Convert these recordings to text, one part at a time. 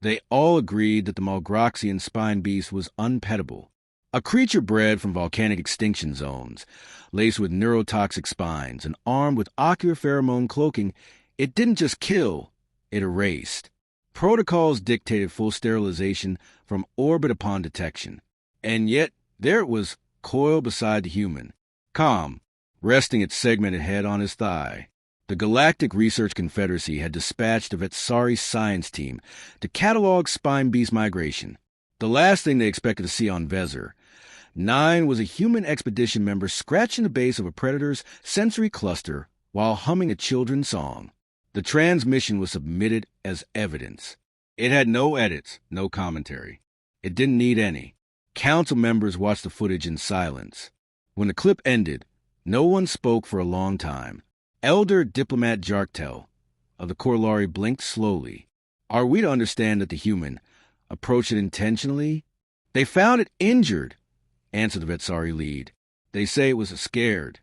They all agreed that the Malgroxian spine beast was unpettable. A creature bred from volcanic extinction zones, laced with neurotoxic spines and armed with ocular pheromone cloaking, it didn't just kill, it erased. Protocols dictated full sterilization from orbit upon detection. And yet, there it was, coiled beside the human, calm, resting its segmented head on his thigh. The Galactic Research Confederacy had dispatched a Vetsari science team to catalog spine beast migration. The last thing they expected to see on Vezir 9 was a human expedition member scratching the base of a predator's sensory cluster while humming a children's song. The transmission was submitted as evidence. It had no edits, no commentary. It didn't need any. Council members watched the footage in silence. When the clip ended, no one spoke for a long time. Elder Diplomat Jarktel of the Corollary blinked slowly. Are we to understand that the human approached it intentionally? They found it injured, answered the Vetsari lead. They say it was scared.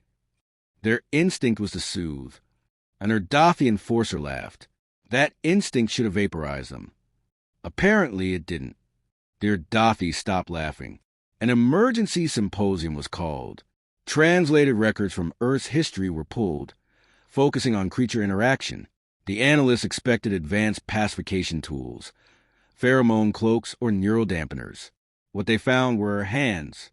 Their instinct was to soothe. An Erdathi enforcer laughed. That instinct should have vaporized them. Apparently it didn't. The Erdathi stopped laughing. An emergency symposium was called. Translated records from Earth's history were pulled, focusing on creature interaction. The analysts expected advanced pacification tools, pheromone cloaks, or neural dampeners. What they found were hands,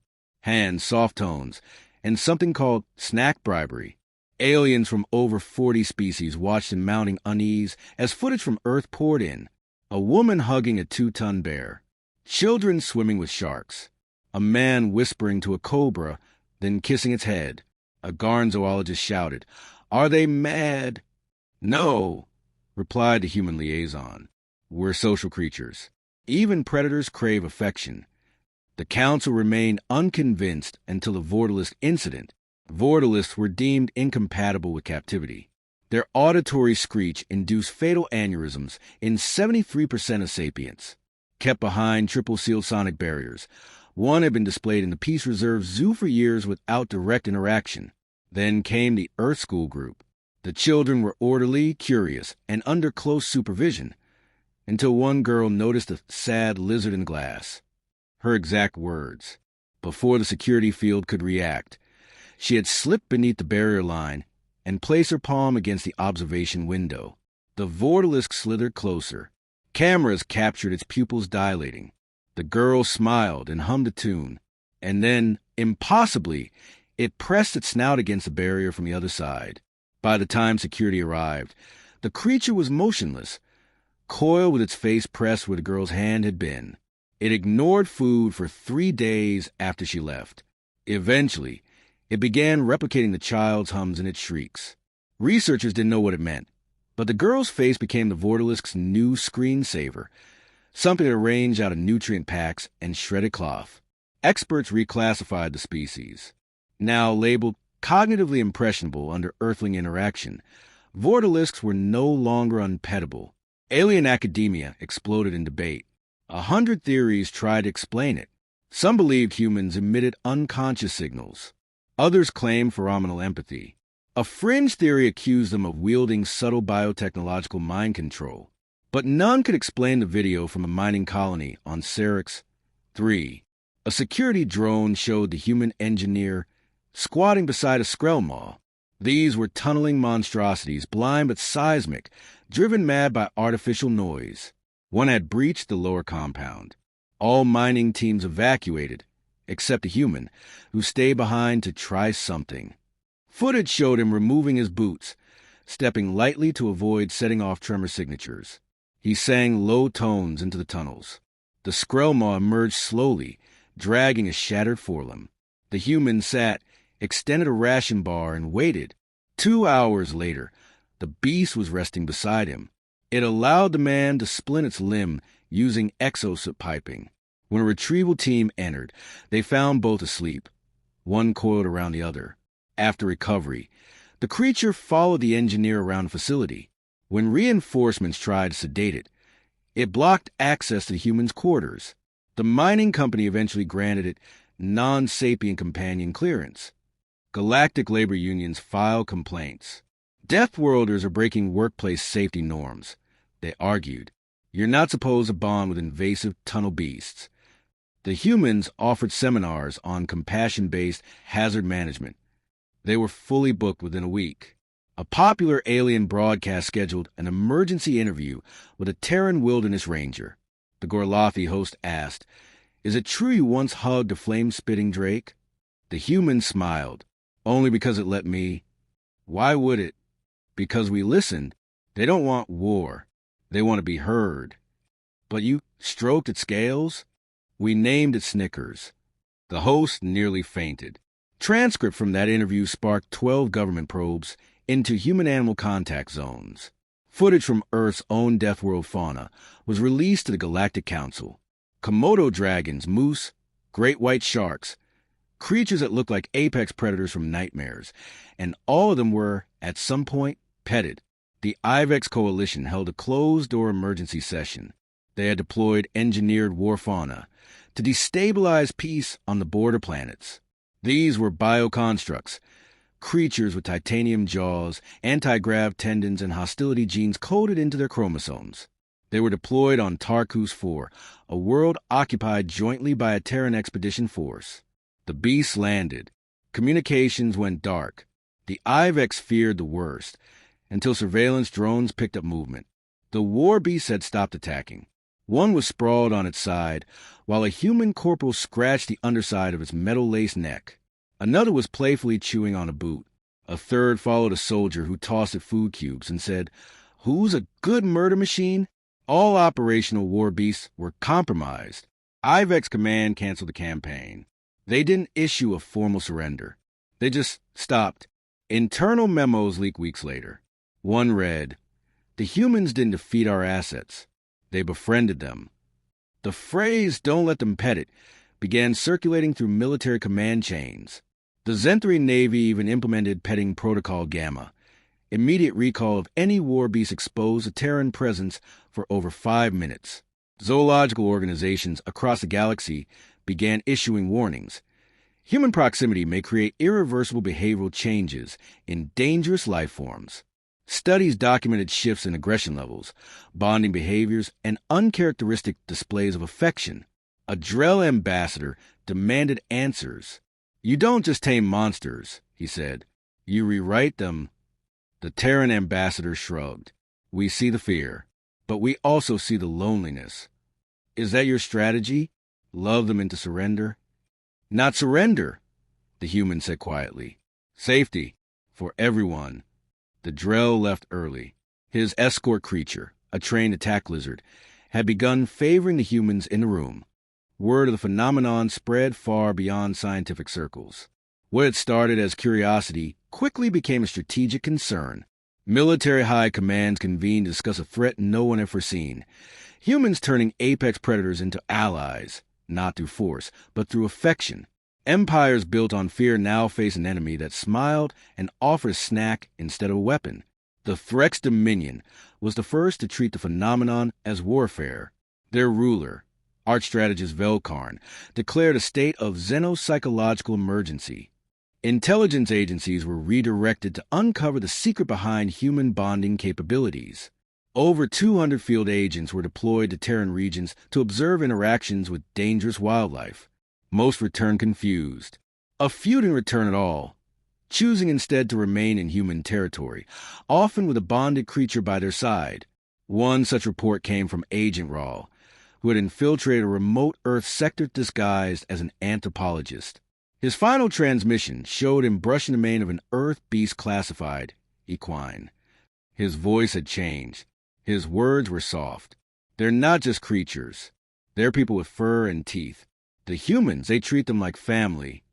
soft tones, and something called snack bribery. Aliens from over 40 species watched in mounting unease as footage from Earth poured in. A woman hugging a 2-ton bear. Children swimming with sharks. A man whispering to a cobra, then kissing its head. A Garn zoologist shouted, "Are they mad?" "No," replied the human liaison. "We're social creatures. Even predators crave affection." The council remained unconvinced until the Vortalist incident. Vortalists were deemed incompatible with captivity. Their auditory screech induced fatal aneurysms in 73% of sapients. Kept behind triple-sealed sonic barriers, one had been displayed in the Peace Reserve Zoo for years without direct interaction. Then came the Earth School group. The children were orderly, curious, and under close supervision, until one girl noticed a sad lizard in glass. Her exact words. Before the security field could react, she had slipped beneath the barrier line and placed her palm against the observation window. The Vortalisk slithered closer. Cameras captured its pupils dilating. The girl smiled and hummed a tune, and then, impossibly, it pressed its snout against the barrier from the other side. By the time security arrived, the creature was motionless, coiled with its face pressed where the girl's hand had been. It ignored food for 3 days after she left. Eventually, it began replicating the child's hums and its shrieks. Researchers didn't know what it meant, but the girl's face became the Vortalisk's new screensaver, something that arranged out of nutrient packs and shredded cloth. Experts reclassified the species. Now labeled cognitively impressionable under Earthling interaction, Vortalisks were no longer unpettable. Alien academia exploded in debate. 100 theories tried to explain it. Some believed humans emitted unconscious signals. Others claimed phenomenal empathy. A fringe theory accused them of wielding subtle biotechnological mind control. But none could explain the video from a mining colony on Syrinx 3. A security drone showed the human engineer squatting beside a Skrellmaw. These were tunneling monstrosities, blind but seismic, driven mad by artificial noise. One had breached the lower compound. All mining teams evacuated, except the human, who stayed behind to try something. Footage showed him removing his boots, stepping lightly to avoid setting off tremor signatures. He sang low tones into the tunnels. The Skrellmaw emerged slowly, dragging a shattered forelimb. The human sat, extended a ration bar, and waited. 2 hours later, the beast was resting beside him. It allowed the man to splint its limb using exosuit piping. When a retrieval team entered, they found both asleep, one coiled around the other. After recovery, the creature followed the engineer around the facility. When reinforcements tried to sedate it, it blocked access to the human's quarters. The mining company eventually granted it non-sapient companion clearance. Galactic labor unions filed complaints. Deathworlders are breaking workplace safety norms, they argued. You're not supposed to bond with invasive tunnel beasts. The humans offered seminars on compassion-based hazard management. They were fully booked within a week. A popular alien broadcast scheduled an emergency interview with a Terran wilderness ranger. The Gorlothi host asked, "Is it true you once hugged a flame-spitting drake?" The human smiled. "Only because it let me." "Why would it?" "Because we listened. They don't want war. They want to be heard." "But you stroked its scales?" "We named it Snickers." The host nearly fainted. Transcript from that interview sparked 12 government probes into human-animal contact zones. Footage from Earth's own Deathworld fauna was released to the Galactic Council. Komodo dragons, moose, great white sharks, creatures that looked like apex predators from nightmares, and all of them were, at some point, petted. The Ivex Coalition held a closed-door emergency session. They had deployed engineered war fauna to destabilize peace on the border planets. These were bioconstructs, creatures with titanium jaws, anti-grav tendons, and hostility genes coded into their chromosomes. They were deployed on Tarkus 4, a world occupied jointly by a Terran expedition force. The beasts landed. Communications went dark. The Ivex feared the worst, until surveillance drones picked up movement. The war beasts had stopped attacking. One was sprawled on its side, while a human corporal scratched the underside of its metal-laced neck. Another was playfully chewing on a boot. A third followed a soldier who tossed at food cubes and said, "Who's a good murder machine?" All operational war beasts were compromised. Ivex Command canceled the campaign. They didn't issue a formal surrender. They just stopped. Internal memos leaked weeks later. One read, "The humans didn't defeat our assets. They befriended them." The phrase, "don't let them pet it," began circulating through military command chains. The Zenthri Navy even implemented Petting Protocol Gamma, immediate recall of any war beast exposed to Terran presence for over 5 minutes. Zoological organizations across the galaxy began issuing warnings. Human proximity may create irreversible behavioral changes in dangerous life forms. Studies documented shifts in aggression levels, bonding behaviors, and uncharacteristic displays of affection. A Drell ambassador demanded answers. "You don't just tame monsters," he said. "You rewrite them." The Terran ambassador shrugged. "We see the fear, but we also see the loneliness." "Is that your strategy? Love them into surrender?" "Not surrender," the human said quietly. "Safety. For everyone." The Drell left early. His escort creature, a trained attack lizard, had begun favoring the humans in the room. Word of the phenomenon spread far beyond scientific circles. What had started as curiosity quickly became a strategic concern. Military high commands convened to discuss a threat no one had foreseen. Humans turning apex predators into allies, not through force, but through affection. Empires built on fear now faced an enemy that smiled and offered a snack instead of a weapon. The Threx Dominion was the first to treat the phenomenon as warfare. Their ruler, arch-strategist Velkarn, declared a state of xenopsychological emergency. Intelligence agencies were redirected to uncover the secret behind human bonding capabilities. Over 200 field agents were deployed to Terran regions to observe interactions with dangerous wildlife. Most returned confused. A few didn't return at all, choosing instead to remain in human territory, often with a bonded creature by their side. One such report came from Agent Raw, who had infiltrated a remote Earth sector disguised as an anthropologist. His final transmission showed him brushing the mane of an Earth beast classified equine. His voice had changed. His words were soft. "They're not just creatures. They're people with fur and teeth. The humans, they treat them like family."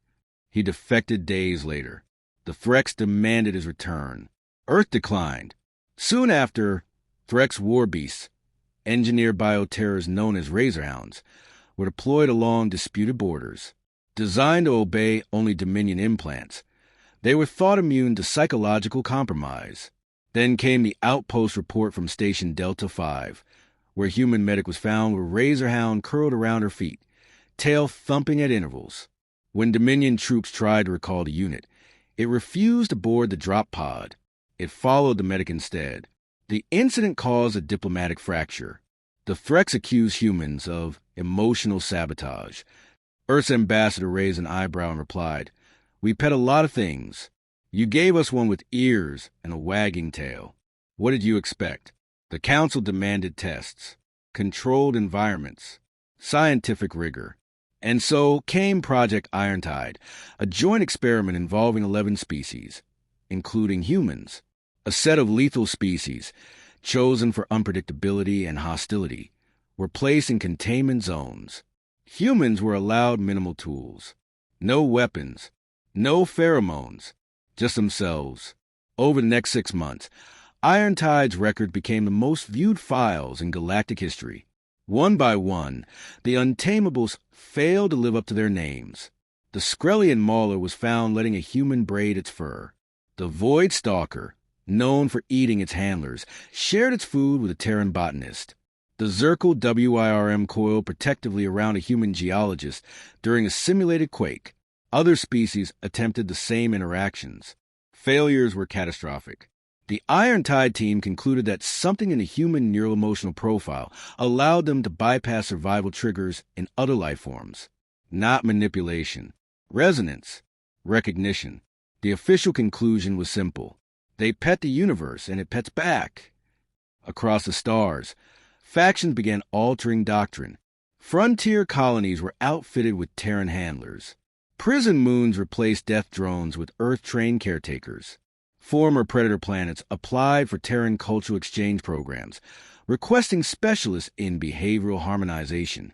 He defected days later. The Threx demanded his return. Earth declined. Soon after, Threx war beasts, engineered bioterrors known as Razorhounds, were deployed along disputed borders. Designed to obey only Dominion implants, they were thought immune to psychological compromise. Then came the outpost report from Station Delta 5, where a human medic was found with a Razorhound curled around her feet, tail thumping at intervals. When Dominion troops tried to recall the unit, it refused to board the drop pod. It followed the medic instead. The incident caused a diplomatic fracture. The threats accused humans of emotional sabotage. Earth's ambassador raised an eyebrow and replied, "We pet a lot of things. You gave us one with ears and a wagging tail. What did you expect?" The council demanded tests, controlled environments, scientific rigor. And so came Project Irontide, a joint experiment involving 11 species, including humans, a set of lethal species, chosen for unpredictability and hostility, were placed in containment zones. Humans were allowed minimal tools. No weapons, no pheromones, just themselves. Over the next 6 months, Irontide's record became the most viewed files in galactic history. One by one, the Untamables failed to live up to their names. The Skrellian Mauler was found letting a human braid its fur. The Void Stalker, known for eating its handlers, shared its food with a Terran botanist. The Zirkel WIRM coiled protectively around a human geologist during a simulated quake. Other species attempted the same interactions. Failures were catastrophic. The Irontide team concluded that something in the human neural-emotional profile allowed them to bypass survival triggers in other life forms. Not manipulation. Resonance. Recognition. The official conclusion was simple. They pet the universe, and it pets back. Across the stars, factions began altering doctrine. Frontier colonies were outfitted with Terran handlers. Prison moons replaced death drones with Earth-trained caretakers. Former predator planets applied for Terran cultural exchange programs, requesting specialists in behavioral harmonization.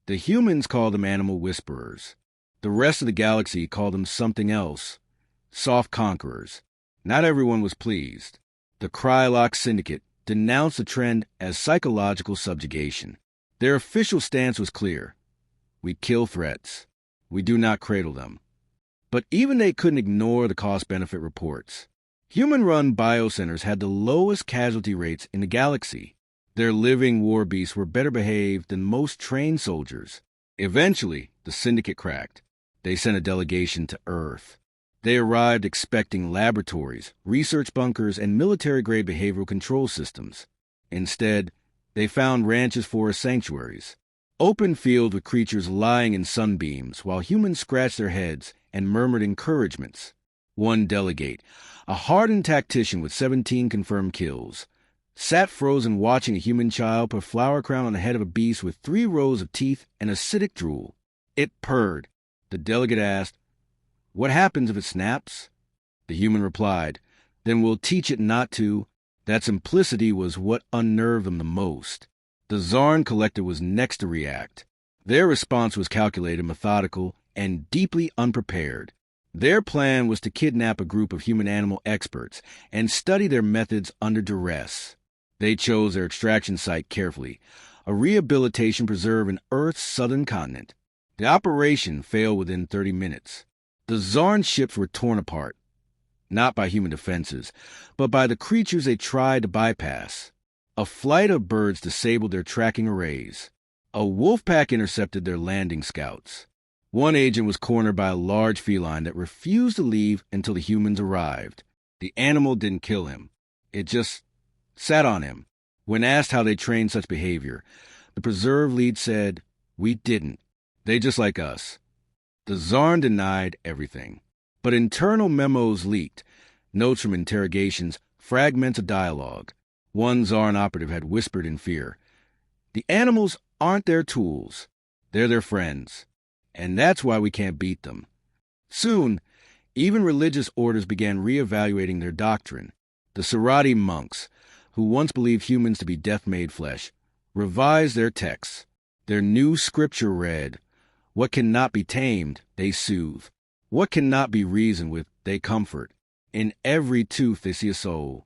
The humans called them animal whisperers. The rest of the galaxy called them something else, soft conquerors. Not everyone was pleased. The Krylock Syndicate denounced the trend as psychological subjugation. Their official stance was clear. We kill threats. We do not cradle them. But even they couldn't ignore the cost-benefit reports. Human-run biocenters had the lowest casualty rates in the galaxy. Their living war beasts were better behaved than most trained soldiers. Eventually, the Syndicate cracked. They sent a delegation to Earth. They arrived expecting laboratories, research bunkers, and military-grade behavioral control systems. Instead, they found ranches for sanctuaries. Open field with creatures lying in sunbeams while humans scratched their heads and murmured encouragements. One delegate, a hardened tactician with 17 confirmed kills, sat frozen watching a human child put flower crown on the head of a beast with 3 rows of teeth and acidic drool. It purred. The delegate asked, "What happens if it snaps?" The human replied, "Then we'll teach it not to." That simplicity was what unnerved them the most. The Zarn Collective was next to react. Their response was calculated, methodical, and deeply unprepared. Their plan was to kidnap a group of human-animal experts and study their methods under duress. They chose their extraction site carefully, a rehabilitation preserve in Earth's southern continent. The operation failed within 30 minutes. The Zarn ships were torn apart, not by human defenses, but by the creatures they tried to bypass. A flight of birds disabled their tracking arrays. A wolf pack intercepted their landing scouts. One agent was cornered by a large feline that refused to leave until the humans arrived. The animal didn't kill him. It just sat on him. When asked how they trained such behavior, the preserve lead said, "We didn't. They just like us." The Zarn denied everything. But internal memos leaked, notes from interrogations, fragments of dialogue. One Zarn operative had whispered in fear, "The animals aren't their tools. They're their friends. And that's why we can't beat them." Soon, even religious orders began reevaluating their doctrine. The Sarati monks, who once believed humans to be death-made flesh, revised their texts. Their new scripture read, "What cannot be tamed, they soothe. What cannot be reasoned with, they comfort. In every tooth they see a soul."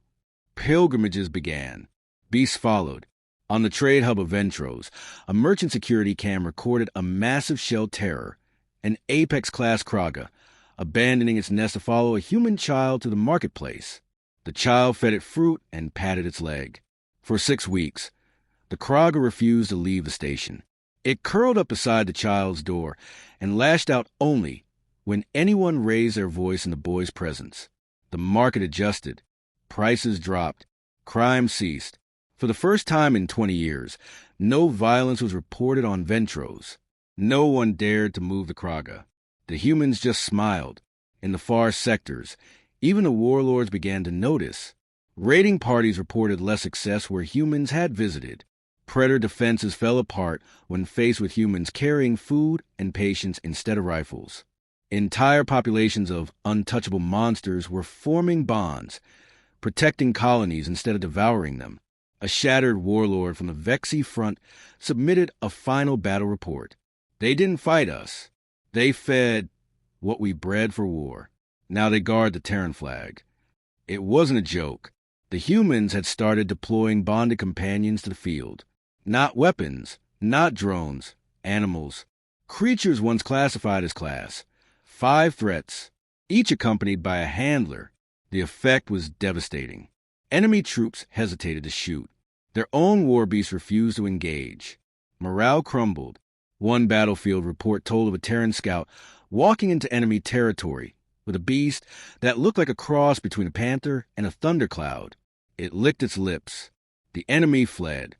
Pilgrimages began. Beasts followed. On the trade hub of Ventros, a merchant security cam recorded a massive shell terror, an Apex-class Kraga, abandoning its nest to follow a human child to the marketplace. The child fed it fruit and patted its leg. For 6 weeks, the Kraga refused to leave the station. It curled up beside the child's door and lashed out only when anyone raised their voice in the boy's presence. The market adjusted. Prices dropped. Crime ceased. For the first time in 20 years, no violence was reported on Ventros. No one dared to move the Kraga. The humans just smiled. In the far sectors, even the warlords began to notice. Raiding parties reported less success where humans had visited. Predator defenses fell apart when faced with humans carrying food and patience instead of rifles. Entire populations of untouchable monsters were forming bonds, protecting colonies instead of devouring them. A shattered warlord from the Vexi front submitted a final battle report. They didn't fight us. They fed what we bred for war. Now they guard the Terran flag. It wasn't a joke. The humans had started deploying bonded companions to the field. Not weapons, not drones, animals. Creatures once classified as class. 5 threats, each accompanied by a handler. The effect was devastating. Enemy troops hesitated to shoot. Their own war beasts refused to engage. Morale crumbled. One battlefield report told of a Terran scout walking into enemy territory with a beast that looked like a cross between a panther and a thundercloud. It licked its lips. The enemy fled.